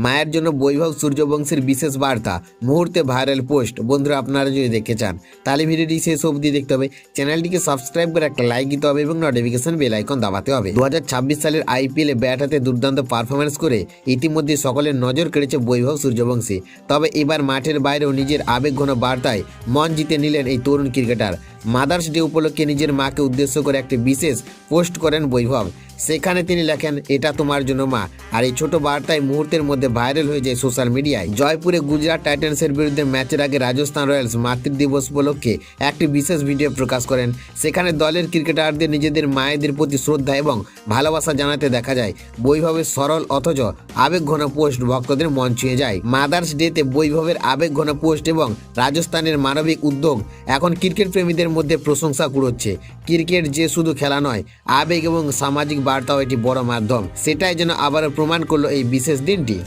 মায়ের জন্য বৈভব সূর্যবংশীর বিশেষ বার্তা, মুহূর্তে ভাইরাল পোস্ট। বন্ধুরা, আপনারা যদি দেখতে চান তাহলে ভিডিওটি শেষ অবধি দেখতে হবে, চ্যানেলটিকে সাবস্ক্রাইব করে একটা লাইক দিতে হবে এবং নোটিফিকেশন বেল আইকন দাবাতে হবে। 2026 সালের আইপিএলে ব্যাট হাতে দুর্দান্ত পারফরমেন্স করে ইতিমধ্যে সকলের নজর কেড়েছে বৈভব সূর্যবংশী। তবে এবার মাঠের বাইরেও নিজের আবেগঘন বার্তায় মন জিতে নিলেন এই তরুণ ক্রিকেটার। মাদার্স ডে উপলক্ষে নিজের মাকে উদ্দেশ্য করে একটি বিশেষ পোস্ট করেন বৈভব। সেখানে তিনি লেখেন, এটা তোমার জন্য মা। আর এই ছোট বার্তায় মুহূর্তের মধ্যে ভাইরাল হয়ে যায় সোশ্যাল মিডিয়ায়। জয়পুরে গুজরাট টাইটান্সের বিরুদ্ধে ম্যাচের আগে রাজস্থান রয়্যালস মাতৃদিবস উপলক্ষে একটি বিশেষ ভিডিও প্রকাশ করেন। সেখানে দলের ক্রিকেটারদের নিজেদের মায়েদের প্রতি শ্রদ্ধা এবং ভালোবাসা জানাতে দেখা যায়। বৈভবের সরল অথচ আবেগঘন পোস্ট ভক্তদের মন ছুঁয়ে যায়। মাদার্স ডেতে বৈভবের আবেগঘন পোস্ট এবং রাজস্থানের মানবিক উদ্যোগ এখন ক্রিকেট প্রেমীদের মধ্যে প্রশংসা কুড়োচ্ছে। ক্রিকেট যে শুধু খেলা নয়, আবেগ এবং সামাজিক বার্তাও এটি বড় মাধ্যম, সেটাই যেন আবারও প্রমাণ করলো এই বিশেষ দিনটি।